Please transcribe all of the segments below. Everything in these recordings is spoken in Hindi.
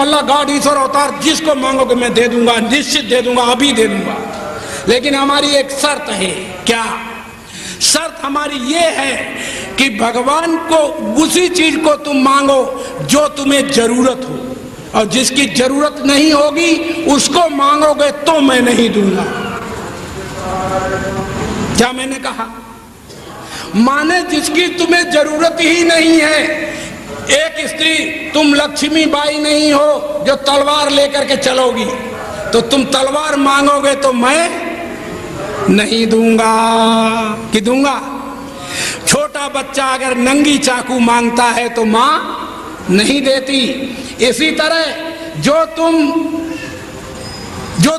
अल्लाह गॉड ईश्वर अवतार जिसको मांगोगे मैं दे दूंगा, निश्चित दे दूंगा, अभी दे दूंगा। लेकिन हमारी एक शर्त है। क्या शर्त हमारी ये है कि भगवान को उसी चीज को तुम मांगो जो तुम्हें जरूरत हो, और जिसकी जरूरत नहीं होगी उसको मांगोगे तो मैं नहीं दूंगा। क्या मैंने कहा? माने जिसकी तुम्हें जरूरत ही नहीं है। एक स्त्री, तुम लक्ष्मी बाई नहीं हो जो तलवार लेकर के चलोगी, तो तुम तलवार मांगोगे तो मैं नहीं दूंगा कि दूंगा? छोटा बच्चा अगर नंगी चाकू मांगता है तो मां नहीं देती। इसी तरह जो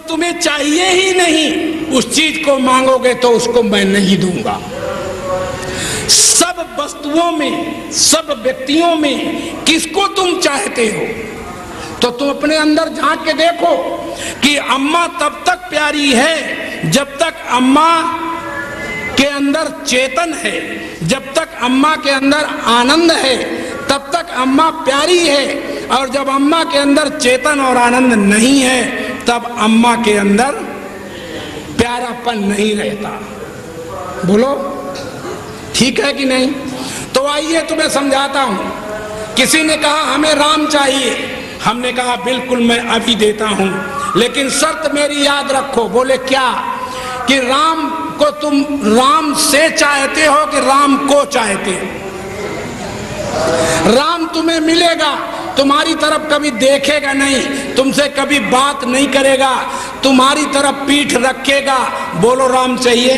तुम्हें चाहिए ही नहीं उस चीज को मांगोगे तो उसको मैं नहीं दूंगा। सब वस्तुओं में, सब व्यक्तियों में किसको तुम चाहते हो? तो तुम अपने अंदर झांक के देखो कि अम्मा तब तक प्यारी है जब तक अम्मा के अंदर चेतन है, जब तक अम्मा के अंदर आनंद है तब तक अम्मा प्यारी है, और जब अम्मा के अंदर चेतन और आनंद नहीं है तब अम्मा के अंदर प्यारापन नहीं रहता। बोलो ठीक है कि नहीं? तो आइए तुम्हें समझाता हूं। किसी ने कहा हमें राम चाहिए, हमने कहा बिल्कुल मैं अभी देता हूं, लेकिन शर्त मेरी याद रखो। बोले क्या? कि राम को तुम राम से चाहते हो कि राम को चाहते हो? राम तुम्हें मिलेगा, तुम्हारी तरफ कभी देखेगा नहीं, तुमसे कभी बात नहीं करेगा, तुम्हारी तरफ पीठ रखेगा। बोलो राम चाहिए?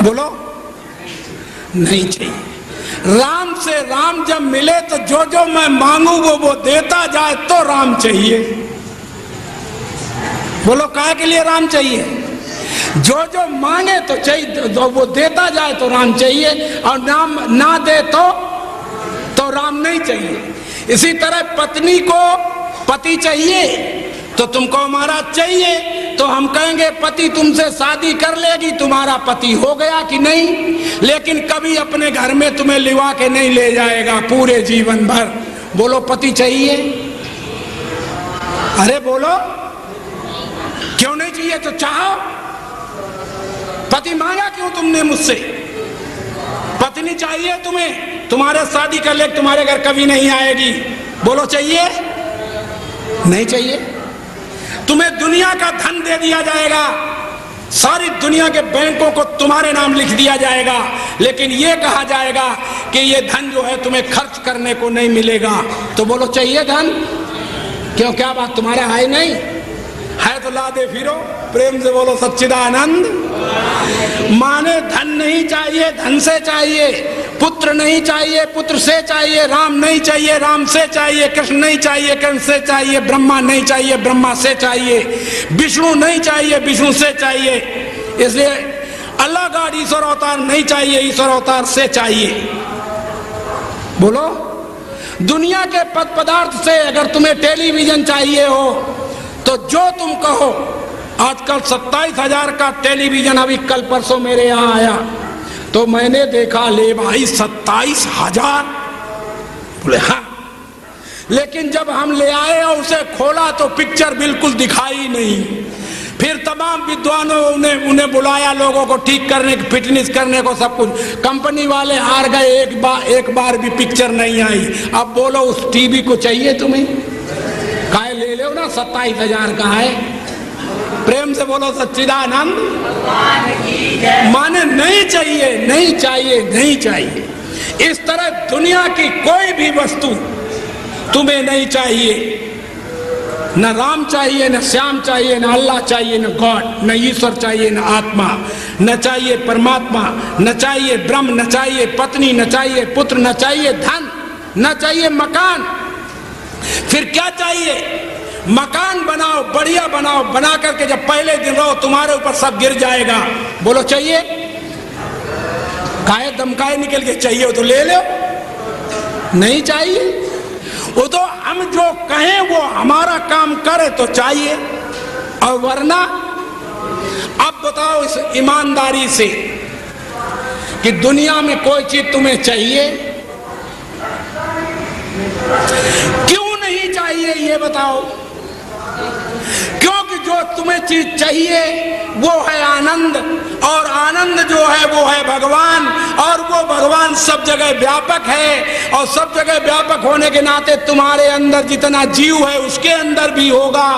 बोलो नहीं चाहिए। राम से राम जब मिले तो जो जो मैं मांगू वो देता जाए तो राम चाहिए। बोलो काहे के लिए राम चाहिए? जो जो मांगे तो चाहिए, तो वो देता जाए तो राम चाहिए, और नाम ना दे तो राम नहीं चाहिए। इसी तरह पत्नी को पति चाहिए तो तुमको हमारा चाहिए, तो हम कहेंगे पति तुमसे शादी कर लेगी, तुम्हारा पति हो गया कि नहीं। लेकिन कभी अपने घर में तुम्हें लिवा के नहीं ले जाएगा पूरे जीवन भर। बोलो पति चाहिए? अरे बोलो क्यों नहीं चाहिए? तो चाहो। पति मांगा क्यों तुमने मुझसे? पत्नी चाहिए तुम्हें, तुम्हारे शादी कर ले, तुम्हारे घर कभी नहीं आएगी। बोलो चाहिए? नहीं चाहिए। तुम्हें दुनिया का धन दे दिया जाएगा, सारी दुनिया के बैंकों को तुम्हारे नाम लिख दिया जाएगा, लेकिन ये कहा जाएगा कि ये धन जो है तुम्हें खर्च करने को नहीं मिलेगा। तो बोलो चाहिए धन? क्यों, क्या बात तुम्हारा है नहीं है? तो ला दे फिरो, प्रेम से बोलो सच्चिदानंद। माने धन नहीं चाहिए, धन से चाहिए। पुत्र नहीं चाहिए, पुत्र से चाहिए। राम नहीं चाहिए, राम से चाहिए। कृष्ण नहीं चाहिए, कृष्ण से चाहिए। ब्रह्मा नहीं चाहिए, ब्रह्मा से चाहिए। विष्णु नहीं चाहिए, विष्णु से चाहिए। इसलिए अल्लाह गॉड ईश्वर अवतार नहीं चाहिए, ईश्वर अवतार से चाहिए। बोलो दुनिया के पद पदार्थ से अगर तुम्हें टेलीविजन चाहिए हो तो जो तुम कहो। आजकल 27,000 का टेलीविजन अभी कल परसों मेरे यहाँ आया तो मैंने देखा, ले भाई 27,000। बोले हाँ, लेकिन जब हम ले आए और उसे खोला तो पिक्चर बिल्कुल दिखाई नहीं। फिर तमाम विद्वानों उन्हें बुलाया, लोगों को ठीक करने की, फिटनेस करने को, सब कुछ। कंपनी वाले हार गए, एक बार भी पिक्चर नहीं आई। अब बोलो उस टीवी को चाहिए तुम्हें? काहे ले लो ना, 27,000 का है। प्रेम से बोलो सच्चिदानंद। माने नहीं चाहिए, नहीं चाहिए, नहीं चाहिए। इस तरह दुनिया की कोई भी वस्तु तुम्हें नहीं चाहिए। न राम चाहिए, न श्याम चाहिए, न अल्लाह चाहिए, न गॉड, न ईश्वर चाहिए, न आत्मा, न चाहिए परमात्मा, न चाहिए ब्रह्म, न चाहिए पत्नी, न चाहिए पुत्र, न चाहिए धन, न चाहिए मकान। फिर क्या चाहिए? मकान बनाओ, बढ़िया बनाओ, बना करके जब पहले दिन रहो तुम्हारे ऊपर सब गिर जाएगा। बोलो चाहिए? काहे दमकाए निकल के चाहिए हो तो ले लो, नहीं चाहिए। वो तो हम जो कहें वो हमारा काम करे तो चाहिए, और वरना। अब बताओ इस ईमानदारी से कि दुनिया में कोई चीज तुम्हें चाहिए? क्यों नहीं है बताओ? क्योंकि जो तुम्हें चीज चाहिए वो है आनंद, और आनंद जो है वो है भगवान, और वो भगवान सब जगह व्यापक है, और सब जगह व्यापक होने के नाते तुम्हारे अंदर जितना जीव है उसके अंदर भी होगा।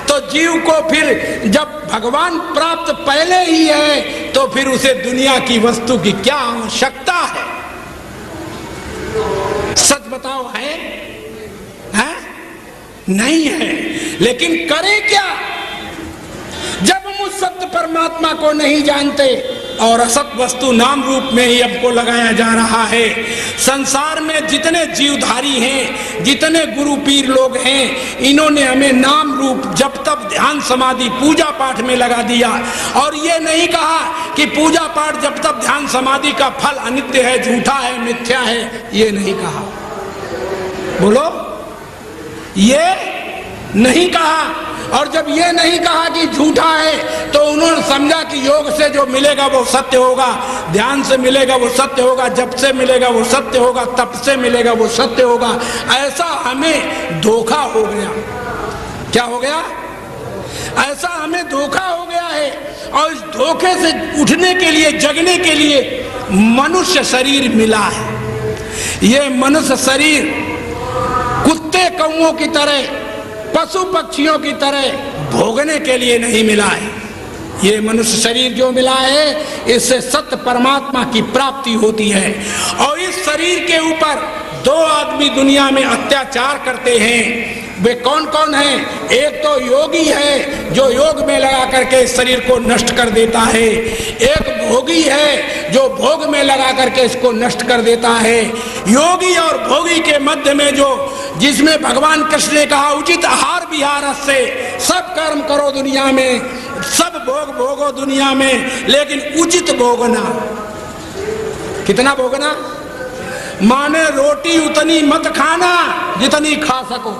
तो जीव को फिर जब भगवान प्राप्त पहले ही है तो फिर उसे दुनिया की वस्तु की क्या आवश्यकता है? सच बताओ, है? नहीं है। लेकिन करें क्या जब हम उस सत्य परमात्मा को नहीं जानते और असत वस्तु नाम रूप में ही हमको लगाया जा रहा है। संसार में जितने जीवधारी हैं, जितने गुरु पीर लोग हैं, इन्होंने हमें नाम रूप जब तब ध्यान समाधि पूजा पाठ में लगा दिया, और ये नहीं कहा कि पूजा पाठ जब तब ध्यान समाधि का फल अनित्य है, झूठा है, मिथ्या है, ये नहीं कहा। बोलो, ये नहीं कहा। और जब ये नहीं कहा कि झूठा है तो उन्होंने समझा कि योग से जो मिलेगा वो सत्य होगा, ध्यान से मिलेगा वो सत्य होगा, जप से मिलेगा वो सत्य होगा, तप से मिलेगा वो सत्य होगा। ऐसा हमें धोखा हो गया। क्या हो गया? ऐसा हमें धोखा हो गया है। और इस धोखे से उठने के लिए, जगने के लिए मनुष्य शरीर मिला है। ये मनुष्य शरीर कुत्ते कौओं की तरह, पशु पक्षियों की तरह भोगने के लिए नहीं मिला है। ये मनुष्य शरीर जो मिला है, इससे सत्य परमात्मा की प्राप्ति होती है। और इस शरीर के ऊपर दो आदमी दुनिया में अत्याचार करते हैं। वे कौन कौन हैं? एक तो योगी है जो योग में लगा करके इस शरीर को नष्ट कर देता है। एक भोगी है जो भोग में लगा करके इसको नष्ट कर देता है। योगी और भोगी के मध्य में जो, जिसमें भगवान कृष्ण ने कहा उचित आहार विहार से, सब कर्म करो दुनिया में, सब भोग भोगो दुनिया में, लेकिन उचित भोगना। कितना भोगना? माने रोटी उतनी मत खाना जितनी खा सको,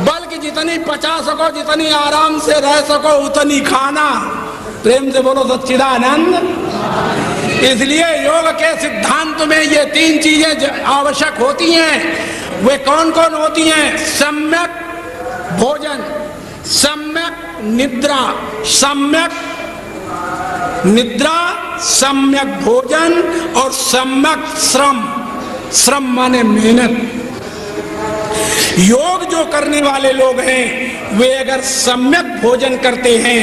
बल्कि जितनी पचा सको, जितनी आराम से रह सको उतनी खाना। प्रेम से बोलो सच्चिदानंद। इसलिए योग के सिद्धांत में ये तीन चीजें आवश्यक होती हैं। वे कौन कौन होती हैं? सम्यक भोजन, सम्यक निद्रा, सम्यक भोजन और सम्यक श्रम। श्रम माने मेहनत। योग जो करने वाले लोग हैं वे अगर सम्यक भोजन करते हैं,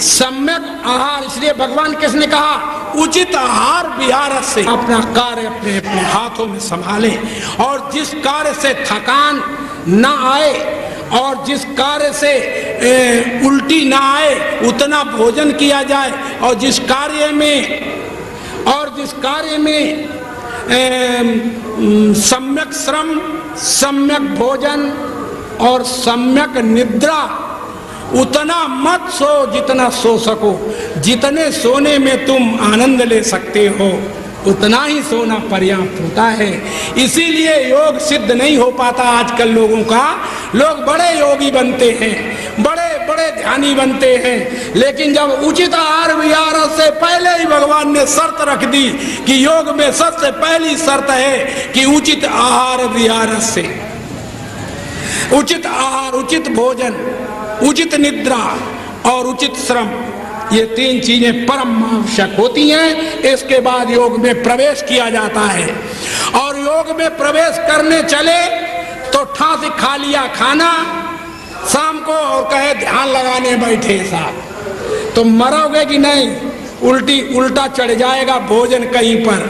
सम्यक आहार, इसलिए भगवान कृष्ण ने कहा उचित आहार विहार से अपना कार्य अपने अपने हाथों में संभाले, और जिस कार्य से थकान ना आए और जिस कार्य से उल्टी ना आए उतना भोजन किया जाए, और जिस कार्य में सम्यक श्रम, सम्यक भोजन और सम्यक निद्रा, उतना मत सो जितना सो सको। जितने सोने में तुम आनंद ले सकते हो उतना ही सोना पर्याप्त होता है। इसीलिए योग सिद्ध नहीं हो पाता आजकल लोगों का। लोग बड़े योगी बनते हैं, बड़े बड़े ध्यानी बनते हैं, लेकिन जब उचित आहार विहार से पहले ही भगवान ने शर्त रख दी कि योग में सबसे पहली शर्त है कि उचित आहार विहार से, उचित आहार, उचित भोजन, उचित निद्रा और उचित श्रम, ये तीन चीजें परम आवश्यक होती हैं। इसके बाद योग में प्रवेश किया जाता है। और योग में प्रवेश करने चले तो ठासी खा लिया खाना शाम को और कहे ध्यान लगाने बैठे साहब, तो मरोगे कि नहीं? उल्टा चढ़ जाएगा भोजन कहीं पर।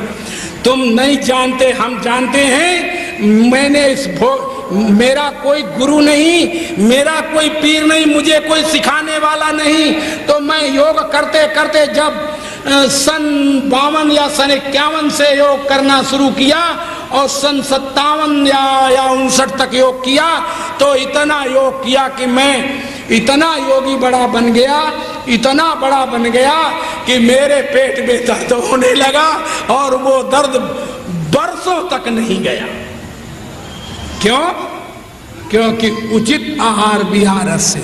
तुम नहीं जानते, हम जानते हैं। मैंने मेरा कोई गुरु नहीं, मेरा कोई पीर नहीं, मुझे कोई सिखाने वाला नहीं। तो मैं योग करते करते जब सन 52 या सन 51 से योग करना शुरू किया और सन 57 या 59 तक योग किया, तो इतना योग किया कि मैं इतना योगी बड़ा बन गया, इतना बड़ा बन गया कि मेरे पेट में दर्द होने लगा और वो दर्द बरसों तक नहीं गया। क्यों? क्योंकि उचित आहार विहार से,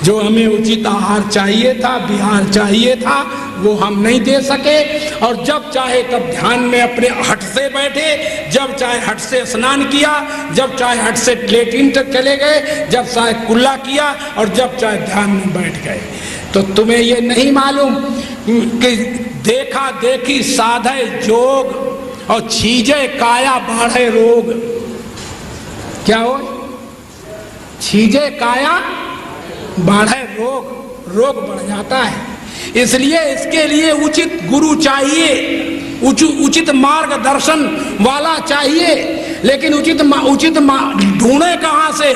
जो हमें उचित आहार चाहिए था, विहार चाहिए था, वो हम नहीं दे सके। और जब चाहे तब ध्यान में अपने हट से बैठे, जब चाहे हट से स्नान किया, जब चाहे हट से लेटिन तक चले गए, जब चाहे कुल्ला किया और जब चाहे ध्यान में बैठ गए। तो तुम्हें ये नहीं मालूम कि देखा देखी साधे जोग और छीजे काया बाढ़े रोग। क्या हो? छीजे काया बाढ़े रोग, रोग बढ़ जाता है। इसलिए इसके लिए उचित गुरु चाहिए, उचित मार्गदर्शन वाला चाहिए। लेकिन उचित ढूंढे कहाँ से?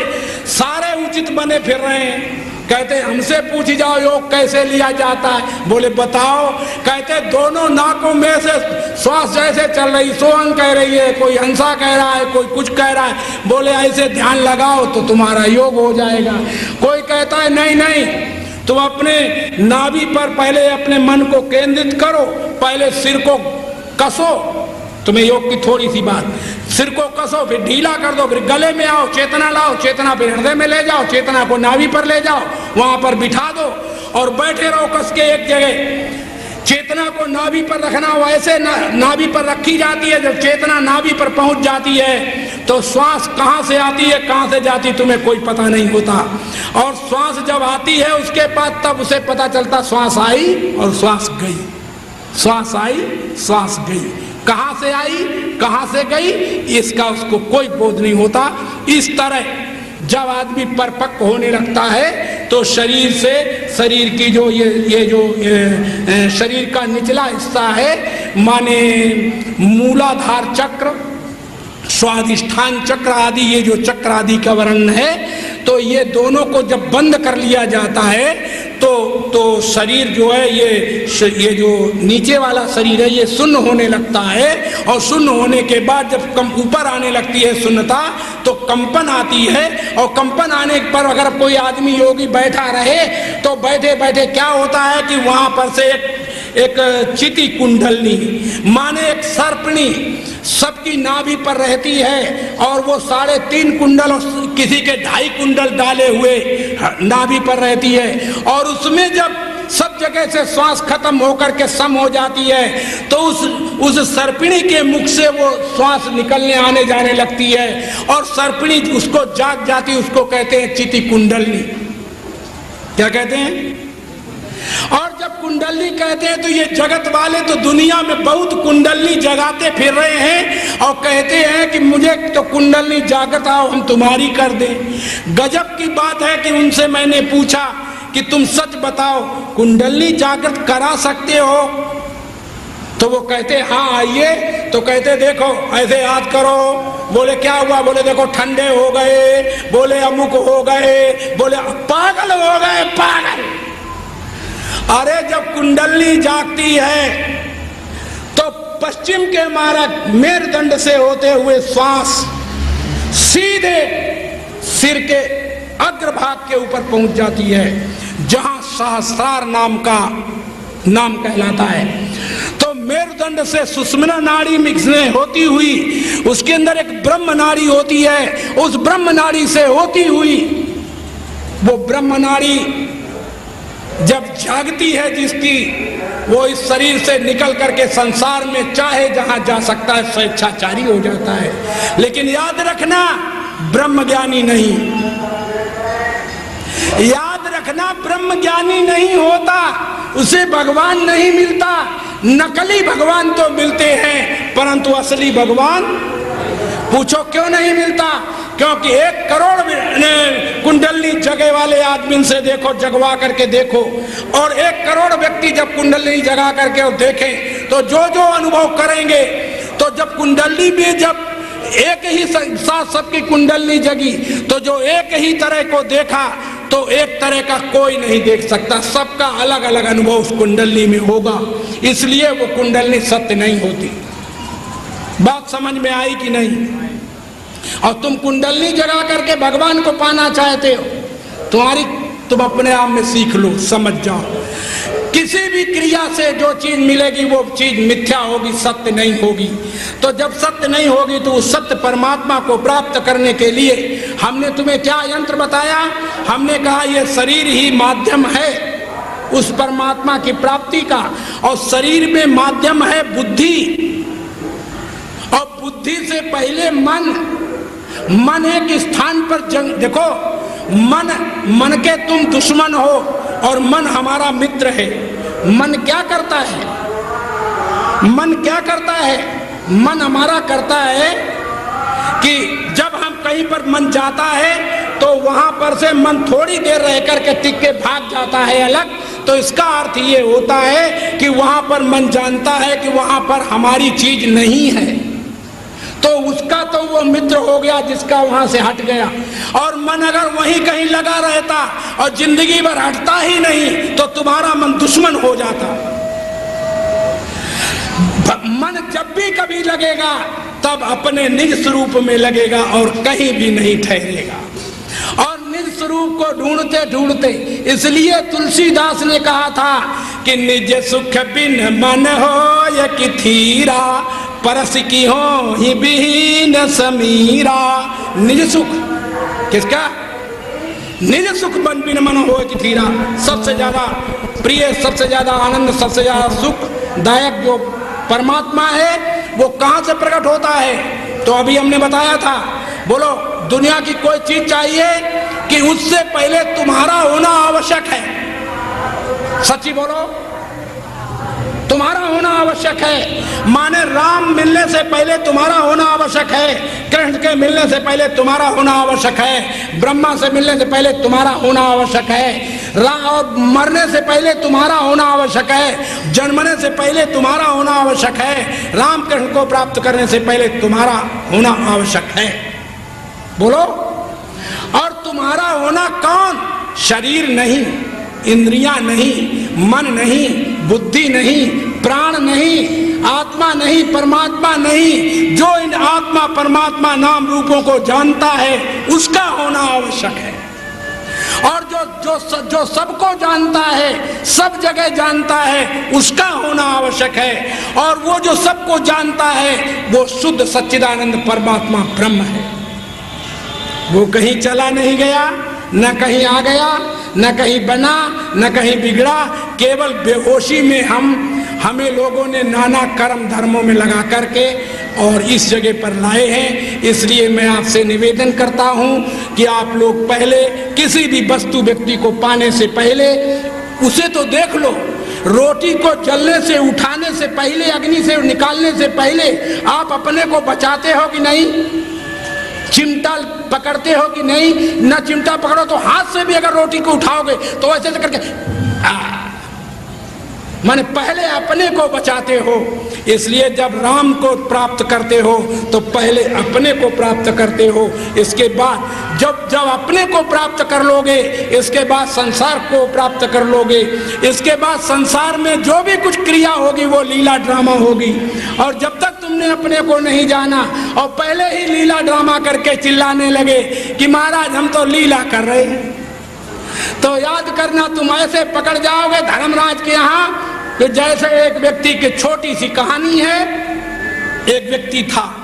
सारे उचित बने फिर रहे हैं। कहते हमसे पूछ जाओ योग कैसे लिया जाता है, बोले बताओ। कहते दोनों नाकों में से श्वास जैसे चल रही, सोहन कह रही है, कोई हंसा कह रहा है, कोई कुछ कह रहा है, बोले ऐसे ध्यान लगाओ तो तुम्हारा योग हो जाएगा। कोई कहता है नहीं नहीं, तुम अपने नाभि पर पहले अपने मन को केंद्रित करो, पहले सिर को कसो। तुम्हें योग की थोड़ी सी बात, सिर को कसो, फिर ढीला कर दो, फिर गले में आओ, चेतना लाओ, चेतना फिर हृदय में ले जाओ, चेतना को नाभि पर ले जाओ, वहां पर बिठा दो और बैठे रहो कस के एक जगह। चेतना को नाभि पर रखना, वैसे नाभि पर रखी जाती है। जब चेतना नाभि पर पहुंच जाती है तो श्वास कहां से आती है कहां से जाती तुम्हें कोई पता नहीं होता। और श्वास जब आती है उसके बाद तब उसे पता चलता श्वास आई और श्वास गई, श्वास आई श्वास गई, कहां से आई कहां से गई इसका उसको कोई बोध नहीं होता। इस तरह जब आदमी परिपक्व होने लगता है तो शरीर से, शरीर की जो ये शरीर का निचला हिस्सा है, माने मूलाधार चक्र, स्वाधिष्ठान चक्र आदि, ये जो चक्र आदि का वर्णन है, तो ये दोनों को जब बंद कर लिया जाता है तो शरीर जो है ये जो नीचे वाला शरीर है ये शून्य होने लगता है। और शून्य होने के बाद जब कम ऊपर आने लगती है शून्यता, तो कंपन आती है। और कंपन आने पर अगर कोई आदमी योगी बैठा रहे तो बैठे बैठे क्या होता है कि वहां पर से एक चिति कुंडलनी, माने एक सर्पणी सबकी नाभि पर रहती है। और वो 3.5 कुंडल और किसी के 2.5 कुंडल डाले हुए नाभि पर रहती है। और उसमें जब सब जगह से श्वास खत्म होकर के सम हो जाती है तो उस सर्पिणी के मुख से वो श्वास निकलने आने जाने लगती है और सर्पिणी उसको जाग जाती, उसको कहते हैं चिति कुंडलनी। क्या कहते हैं? और जब कुंडली कहते हैं तो ये जगत वाले तो दुनिया में बहुत कुंडली जगाते फिर रहे हैं और कहते हैं कि मुझे तो कुंडली जागत आओ, हम तुम्हारी कर दें। गजब की बात है कि उनसे मैंने पूछा कि तुम सच बताओ, कुंडली जागृत करा सकते हो? तो वो कहते हाँ आइए। तो कहते देखो ऐसे याद करो। बोले क्या हुआ? बोले देखो ठंडे हो गए, बोले अमुक हो गए, बोले पागल हो गए, पागल। अरे जब कुंडली जागती है तो पश्चिम के मार्ग मेरुदंड से होते हुए श्वास सीधे सिर के अग्रभाग के ऊपर पहुंच जाती है, जहां सहस्रार नाम कहलाता है। तो मेरुदंड से सुषुम्ना नाड़ी मिक्सने होती हुई उसके अंदर एक ब्रह्म नाड़ी होती है। उस ब्रह्म नाड़ी से होती हुई वो ब्रह्म नाड़ी जब जागती है जिसकी, वो इस शरीर से निकल करके संसार में चाहे जहां जा सकता है, स्वेच्छाचारी हो जाता है। लेकिन याद रखना ब्रह्म ज्ञानी नहीं, याद रखना ब्रह्म ज्ञानी नहीं होता, उसे भगवान नहीं मिलता। नकली भगवान तो मिलते हैं परंतु असली भगवान पूछो क्यों नहीं मिलता? क्योंकि 1 करोड़ कुंडली जगे वाले आदमी से देखो, जगवा करके देखो, और 1 करोड़ व्यक्ति जब कुंडली जगा करके और देखें तो जो जो अनुभव करेंगे, तो जब कुंडली में जब एक ही साथ सबकी कुंडली जगी तो जो एक ही तरह को देखा तो एक तरह का कोई नहीं देख सकता, सबका अलग अलग अनुभव उस कुंडली में होगा। इसलिए वो कुंडली सत्य नहीं होती। बात समझ में आई कि नहीं? और तुम कुंडली जगा करके भगवान को पाना चाहते हो, तुम अपने आप में सीख लो, समझ जाओ। किसी भी क्रिया से जो चीज मिलेगी वो चीज मिथ्या होगी, सत्य नहीं होगी। तो जब सत्य नहीं होगी तो उस सत्य परमात्मा को प्राप्त करने के लिए हमने तुम्हें क्या यंत्र बताया? हमने कहा ये शरीर ही माध्यम है उस परमात्मा की प्राप्ति का, और शरीर में माध्यम है बुद्धि, और बुद्धि से पहले मन एक स्थान पर देखो, मन के तुम दुश्मन हो और मन हमारा मित्र है। मन क्या करता है? मन क्या करता है? मन हमारा करता है कि जब हम कहीं पर मन जाता है तो वहां पर से मन थोड़ी देर रह करके टिक के भाग जाता है अलग। तो इसका अर्थ ये होता है कि वहां पर मन जानता है कि वहां पर हमारी चीज नहीं है, तो उसका तो वो मित्र हो गया जिसका वहां से हट गया। और मन अगर वहीं कहीं लगा रहता और जिंदगी भर हटता ही नहीं तो तुम्हारा मन दुश्मन हो जाता। मन जब भी कभी लगेगा तब अपने निज स्वरूप में लगेगा और कहीं भी नहीं ठहरेगा। और निज स्वरूप को ढूंढते ढूंढते, इसलिए तुलसीदास ने कहा था कि निज सुख बिन मन हो ये कि थीरा, परस की हो ही बिन समीरा। निज सुख किसका? निज सुख बन बिन मन हो कि थीरा। सबसे ज्यादा प्रिय, सबसे ज्यादा आनंद, सबसे ज्यादा सुख दायक जो परमात्मा है वो कहां से प्रकट होता है? तो अभी हमने बताया था। बोलो, दुनिया की कोई चीज चाहिए कि उससे पहले तुम्हारा होना आवश्यक है? सच्ची बोलो, तुम्हारा होना आवश्यक है। माने राम मिलने से पहले तुम्हारा होना आवश्यक है, कृष्ण के मिलने से पहले तुम्हारा होना आवश्यक है, ब्रह्मा से मिलने से पहले तुम्हारा होना आवश्यक है, और मरने से पहले तुम्हारा होना आवश्यक है, जन्मने से पहले तुम्हारा होना आवश्यक है, राम कृष्ण को प्राप्त करने से पहले तुम्हारा होना आवश्यक है। बोलो, और तुम्हारा होना कौन? शरीर नहीं, इंद्रियां नहीं, मन नहीं, बुद्धि नहीं, प्राण नहीं, आत्मा नहीं, परमात्मा नहीं। जो इन आत्मा परमात्मा नाम रूपों को जानता है उसका होना आवश्यक है। और जो सबको जानता है, सब जगह जानता है, उसका होना आवश्यक है। और वो जो सबको जानता है वो शुद्ध सच्चिदानंद परमात्मा ब्रह्म है। वो कहीं चला नहीं गया, न कहीं आ गया, न कहीं बना, न कहीं बिगड़ा। केवल बेहोशी में हमें लोगों ने नाना कर्म धर्मों में लगा करके और इस जगह पर लाए हैं। इसलिए मैं आपसे निवेदन करता हूं कि आप लोग पहले किसी भी वस्तु व्यक्ति को पाने से पहले उसे तो देख लो। रोटी को जलने से, उठाने से पहले, अग्नि से निकालने से पहले आप अपने को बचाते हो कि नहीं? चिमटा पकड़ते हो कि नहीं? न चिमटा पकड़ो तो हाथ से भी अगर रोटी को उठाओगे तो ऐसे करके माने पहले अपने को बचाते हो। इसलिए जब राम को प्राप्त करते हो तो पहले अपने को प्राप्त करते हो। इसके बाद जब अपने को प्राप्त कर लोगे, इसके बाद संसार को प्राप्त कर लोगे। इसके बाद संसार में जो भी कुछ क्रिया होगी वो लीला ड्रामा होगी। और जब तक तुमने अपने को नहीं जाना और पहले ही लीला ड्रामा करके चिल्लाने लगे कि महाराज हम तो लीला कर रहे हैं, तो याद करना तुम ऐसे पकड़ जाओगे धर्मराज के यहाँ कि जैसे एक व्यक्ति की छोटी सी कहानी है। एक व्यक्ति था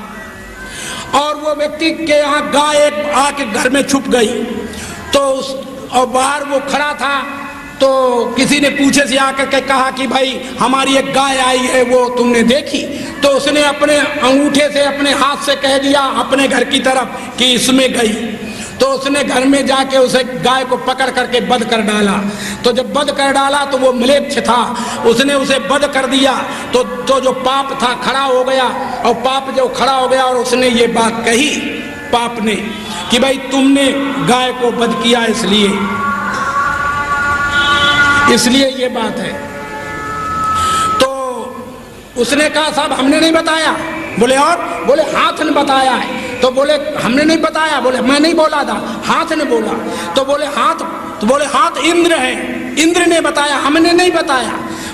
और वो व्यक्ति के यहाँ गाय एक आके घर में छुप गई, तो और बाहर वो खड़ा था। तो किसी ने पूछे से आकर के कहा कि भाई हमारी एक गाय आई है, वो तुमने देखी? तो उसने अपने अंगूठे से, अपने हाथ से कह दिया अपने घर की तरफ कि इसमें गई। तो उसने घर में जाके उसे गाय को पकड़ करके बंद कर डाला। तो जब बंद कर डाला तो वो म्लेच्छ था, उसने उसे बंद कर दिया। तो जो पाप था खड़ा हो गया, और पाप जो खड़ा हो गया और उसने ये बात कही पाप ने कि भाई तुमने गाय को बंद किया, इसलिए ये बात है। तो उसने कहा साहब हमने नहीं बताया। बोले और? बोले हाथ ने बताया है। तो बोले हमने नहीं बताया। बोले मैं नहीं बोला था, हाथ ने बोला। तो बोले हाथ इंद्र है, इंद्र ने बताया, हमने नहीं बताया।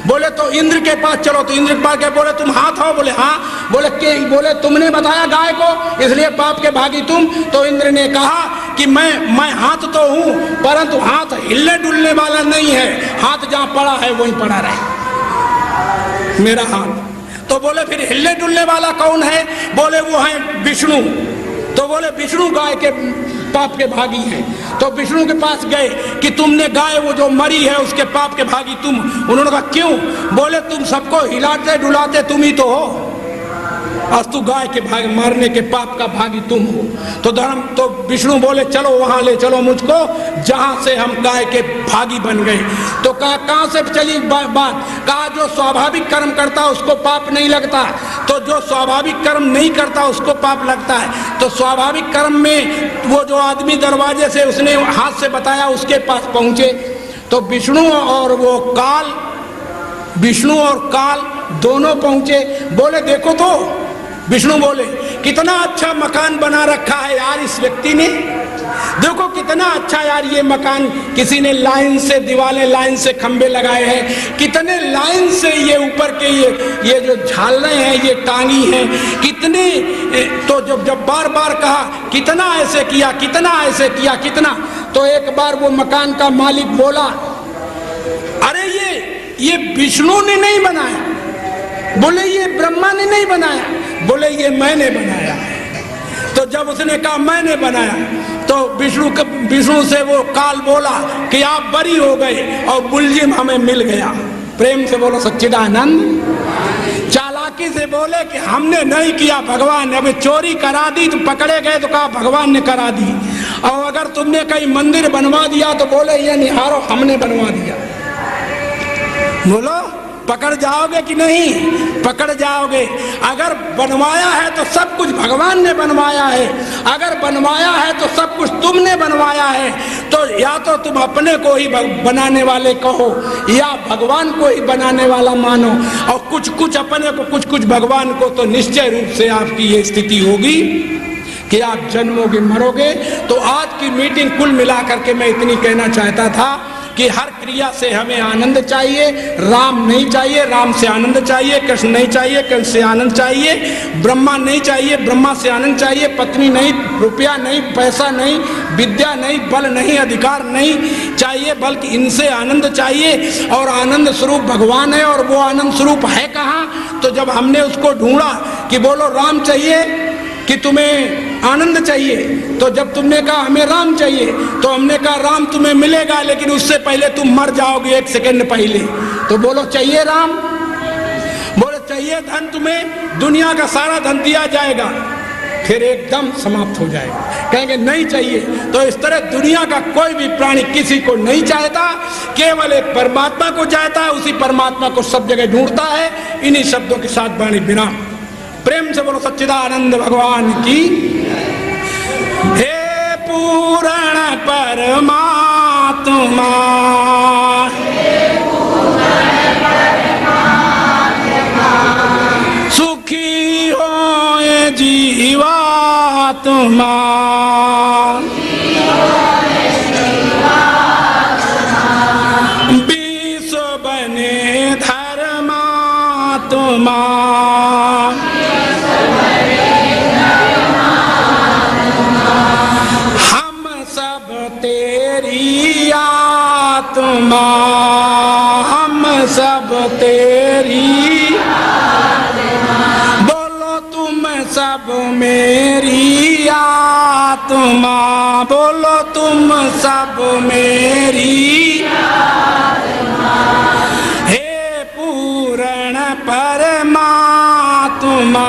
बोले तो इंद्र के पास चलो, तो इंद्र के पास गए, बोले तुम हाथ हो, बोले हाँ, बोले के, बोले तुमने बताया गाय को इसलिए पाप के भागी तुम। तो इंद्र ने कहा कि मैं हाथ तो हूं, परंतु हाथ हिलने डुलने वाला नहीं है, हाथ जहां पड़ा है वहीं पड़ा रहे मेरा हाथ। तो बोले फिर हिलने डुलने वाला कौन है? बोले वो है विष्णु। तो बोले विष्णु गाय के पाप के भागी हैं। तो विष्णु के पास गए कि तुमने गाय वो जो मरी है उसके पाप के भागी तुम। उन्होंने कहा क्यों? बोले तुम सबको हिलाते डुलाते तुम ही तो हो, अस्तु गाय के भाग मारने के पाप का भागी तुम हो। तो विष्णु बोले चलो वहां ले चलो मुझको जहां से हम गाय के भागी बन गए। तो कहां से चली बात? कहा जो स्वाभाविक कर्म करता उसको पाप नहीं लगता, तो जो स्वाभाविक कर्म नहीं करता उसको पाप लगता है। तो स्वाभाविक कर्म में वो जो आदमी दरवाजे से उसने हाथ से बताया उसके पास पहुंचे, तो विष्णु और काल दोनों पहुंचे। बोले देखो तो, विष्णु बोले कितना अच्छा मकान बना रखा है यार इस व्यक्ति ने, देखो कितना अच्छा यार ये मकान, किसी ने लाइन से दीवारें, लाइन से खंबे लगाए हैं, कितने लाइन से ये ऊपर के ये जो झालरें हैं ये टांगी हैं, कितने। तो जब बार बार कहा कितना ऐसे किया, कितना ऐसे किया, कितना। तो एक बार वो मकान का मालिक बोला अरे ये विष्णु ने नहीं बनाया, बोले ये ब्रह्मा ने नहीं बनाया, बोले ये मैंने बनाया है। तो जब उसने कहा मैंने बनाया, तो विष्णु से वो काल बोला कि आप बरी हो गए और मुलजिम हमें मिल गया। प्रेम से बोलो सच्चिदानंद। चालाकी से बोले कि हमने नहीं किया भगवान, अब चोरी करा दी तो पकड़े गए तो कहा भगवान ने करा दी, और अगर तुमने कहीं मंदिर बनवा दिया तो बोले ये निहारो हमने बनवा दिया। बोलो पकड़ जाओगे कि नहीं? पकड़ जाओगे। अगर बनवाया है तो सब कुछ भगवान ने बनवाया है, अगर बनवाया है तो सब कुछ तुमने बनवाया है। तो या तो तुम अपने को ही बनाने वाले कहो या भगवान को ही बनाने वाला मानो, और कुछ कुछ अपने को कुछ कुछ भगवान को, तो निश्चय रूप से आपकी ये स्थिति होगी कि आप जन्मोगे मरोगे। तो आज की मीटिंग कुल मिलाकर के मैं इतनी कहना चाहता था कि हर क्रिया से हमें आनंद चाहिए, राम नहीं चाहिए, राम से आनंद चाहिए, कृष्ण नहीं चाहिए, कृष्ण से आनंद चाहिए, ब्रह्मा नहीं चाहिए, ब्रह्मा से आनंद चाहिए, पत्नी नहीं, रुपया नहीं, पैसा नहीं, विद्या नहीं, बल नहीं, अधिकार नहीं चाहिए, बल्कि इनसे आनंद चाहिए। और आनंद स्वरूप भगवान है, और वो आनंद स्वरूप है कहाँ? तो जब हमने उसको ढूंढा कि बोलो राम चाहिए कि तुम्हें आनंद चाहिए, तो जब तुमने कहा हमें राम चाहिए, तो हमने कहा राम तुम्हें मिलेगा लेकिन उससे पहले तुम मर जाओगे 1 सेकंड पहले। तो बोलो चाहिए राम? बोले चाहिए धन, तुम्हें दुनिया का सारा धन दिया जाएगा, फिर एकदम समाप्त हो जाएगा। कहेंगे नहीं चाहिए। तो इस तरह दुनिया का कोई भी प्राणी किसी को नहीं चाहता, केवल एक परमात्मा को चाहता है, उसी परमात्मा को सब जगह ढूंढता है। इन्हीं शब्दों के साथ वाणी विराम। प्रेम से बोलो सच्चिदानंद भगवान की। हे पूर्ण परमात्मा, सुखी होए जीवात्मा, विश्व बने धर्मात्मा, हम सब तेरी, बोलो तुम सब मेरी आत्मा, बोलो तुम सब मेरी आत्मा। हे पूर्ण परमात्मा,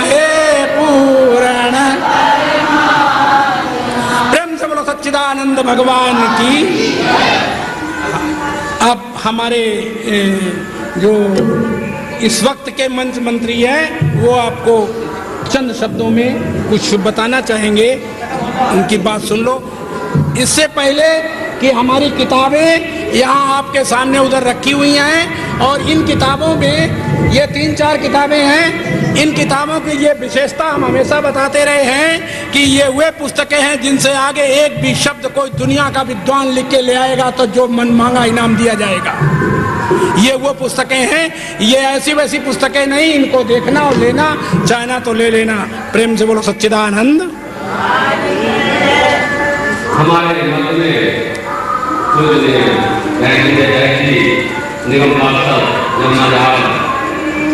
हे पूर्ण परमात्मा। प्रेम से बोलो सच्चिदानंद भगवान की। अब हमारे जो इस वक्त के मंच मंत्री हैं वो आपको चंद शब्दों में कुछ बताना चाहेंगे, उनकी बात सुन लो। इससे पहले कि हमारी किताबें यहाँ आपके सामने उधर रखी हुई हैं, और इन किताबों में ये 3-4 किताबें हैं। इन किताबों की ये विशेषता हम हमेशा बताते रहे हैं कि ये वे पुस्तकें हैं जिनसे आगे एक भी शब्द कोई दुनिया का विद्वान लिख के ले आएगा तो जो मन मांगा इनाम दिया जाएगा। ये वो पुस्तकें हैं, ये ऐसी वैसी पुस्तकें नहीं, इनको देखना और लेना, चाहना तो ले लेना। प्रेम से बोलो सच्चिदानंद। हमारे मत में निगम पार्षद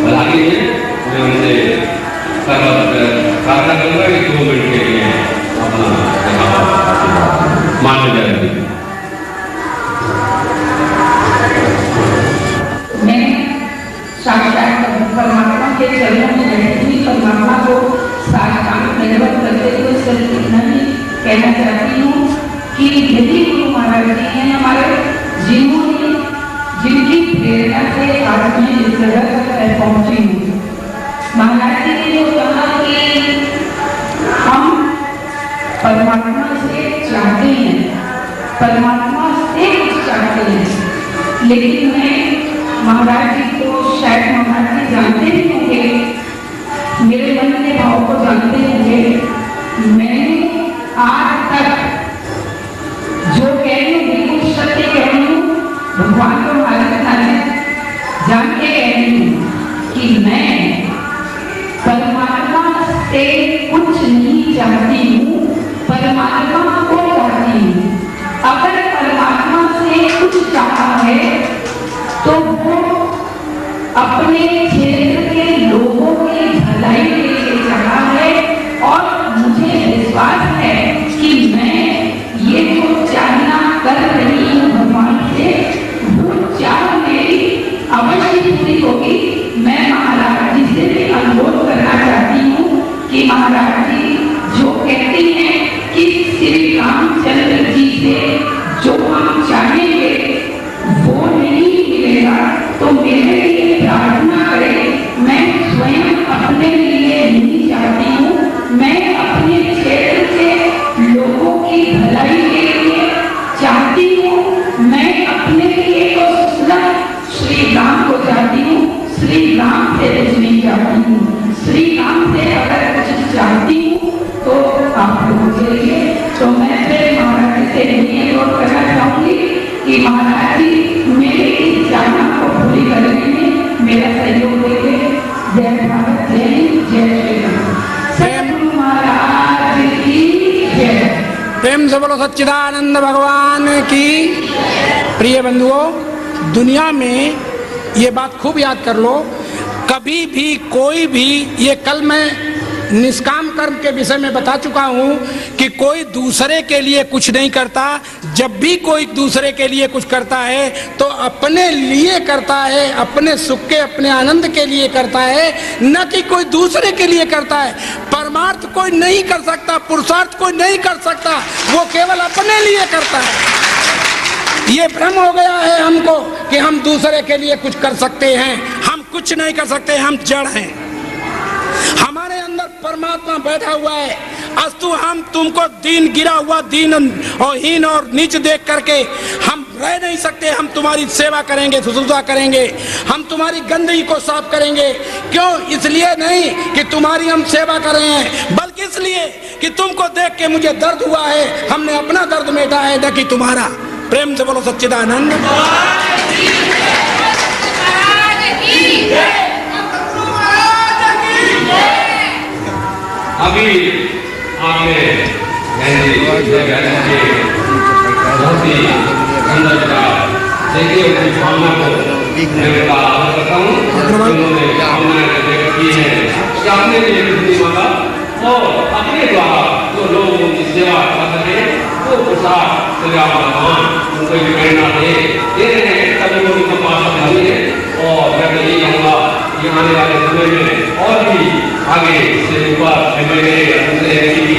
हालांकि मैं उनसे प्रार्थना करूंगा कि 2 मिनट के लिए अपना मान जाएगी। मैं साक्षात परमात्मा के चरणों में रहती हुई परमात्मा को साष्टांग दंडवत करते हुए सिर्फ इतना ही कहना चाहती हूँ कि यदि गुरु महाराज जी हैं हमारे, जिनकी प्रेरणा से आज मैं इस जगह तक पहुंची हूँ। महाराज जी ने जो कहा कि हम परमात्मा से चाहते हैं, परमात्मा से कुछ चाहते हैं, लेकिन मैं महाराज जी को शायद महाराज जी जानते ही होंगे, मेरे मन के भाव को जानते होंगे। मैंने आज तक जो कह रही हूँ बिल्कुल सत्य कह रही हूँ, भगवान को जान के कह रही हूँ कि मैं परमात्मा से कुछ नहीं चाहती हूँ, परमात्मा को चाहती हूँ। अगर परमात्मा से कुछ चाहा है तो वो अपने क्षेत्र के लोगों की भलाई के लिए चाहा है, और मुझे विश्वास है कि मैं ये जो चाहना कर रही हूँ भगवान से, वो चाह मेरी अवश्य पूरी होगी। मैं महाराज जी से भी अनुरोध करना चाहती हूँ कि महाराज जी जो कहती हैं कि श्री रामचंद्र जी से जो हम चाहेंगे वो नहीं मिलेगा, तो मेरे लिए प्रार्थना करें। मैं स्वयं अपने लिए नहीं चाहती हूँ, मैं अपने क्षेत्र के लोगों की भलाई के लिए चाहती हूँ। मैं अपने लिए तो श्री राम को चाहती हूँ, श्री राम से कुछ नहीं चाहती हूँ। श्री राम से अगर कुछ चाहती हूँ तो आप लोगों के लिए, तो मैं फिर महाराज जी से यही अनुरोध करना चाहूंगी कि महाराज जी मेरी इस चाहना को पूरी करने में मेरा सहयोग देंगे। जय भारत, जय हिंद, जय श्री राम। सतगुरु महाराज की जय। प्रेम से बोलो सच्चिदानंद भगवान की। प्रिय बंधुओं, दुनिया में ये बात खूब याद कर लो, कभी भी कोई भी, ये कल मैं निष्काम कर्म के विषय में बता चुका हूं कि कोई दूसरे के लिए कुछ नहीं करता। जब भी कोई दूसरे के लिए कुछ करता है तो अपने लिए करता है, अपने सुख के, अपने आनंद के लिए करता है, न कि कोई दूसरे के लिए करता है। परमार्थ कोई नहीं कर सकता, पुरुषार्थ कोई नहीं कर सकता, वो केवल अपने लिए करता है। ये भ्रम हो गया है हमको कि हम दूसरे के लिए कुछ कर सकते हैं। हम कुछ नहीं कर सकते, हम जड़ हैं। हमारे अंदर परमात्मा बैठा हुआ है। अस्तु हम तुमको दीन गिरा हुआ, दीन और हीन और नीच देख करके हम रह नहीं सकते। हम तुम्हारी सेवा करेंगे, शुश्रूषा करेंगे, हम तुम्हारी गंदगी को साफ करेंगे। क्यों? इसलिए नहीं कि तुम्हारी हम सेवा कर रहे हैं, बल्कि इसलिए कि तुमको देख के मुझे दर्द हुआ है। हमने अपना दर्द मेटा है, न कि तुम्हारा। प्रेम से बोलो सच्चिदानंद। अभी आपने बहुत ही सुंदर देखिए उनकी भावना को मैं करता हूँ। उन्होंने भावना व्यक्त की है कि आपने भी हिंदी मांगा और अपने द्वारा जो लोग उनकी सेवा कर रहे हैं वो प्रसाद सेवा भगवान उनको भी प्रेरणा दे रहे हैं। सभी लोग उनका पास है और मैं यही कहूँगा कि आने वाले समय में और भी आगे से ऊपर MLA की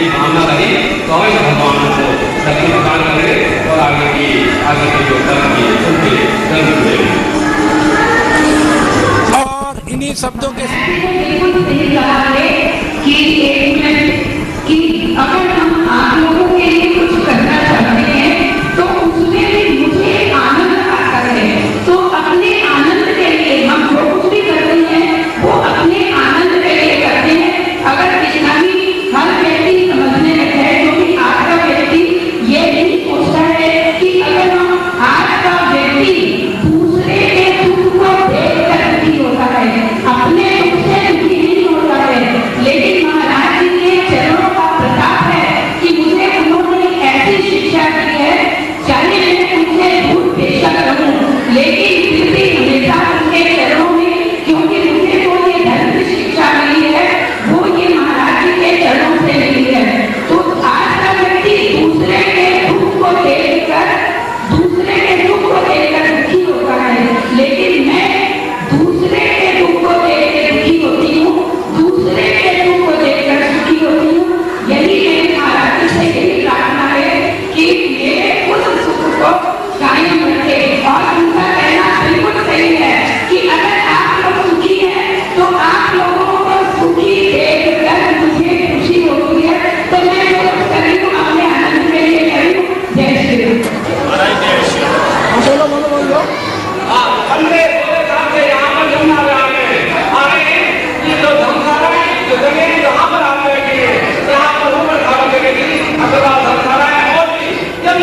भावना रही तो अवश्य भगवान को सभी प्रदान करें और आगे की जो कर्म की उनके कर्म हुए। और इन्हीं शब्दों के बिल्कुल सही कहा है कि कि अगर हम आप लोगों के लिए कुछ करना चाहते हैं तो उसमें भी मुझे आनंद आता है। तो अपने आनंद के लिए हम जो कुछ भी करते हैं वो अपने आनंद के लिए करते हैं। अगर कितना भी हर व्यक्ति समझने लगे है, क्योंकि आज का व्यक्ति ये नहीं सोचता है कि अगर हम आज का व्यक्ति जो जमीन जहाँ पर आप बैठे हैं, यहाँ पर ऊपर धारण करेगी, अग्रवाल धर्मशाला है और भी जब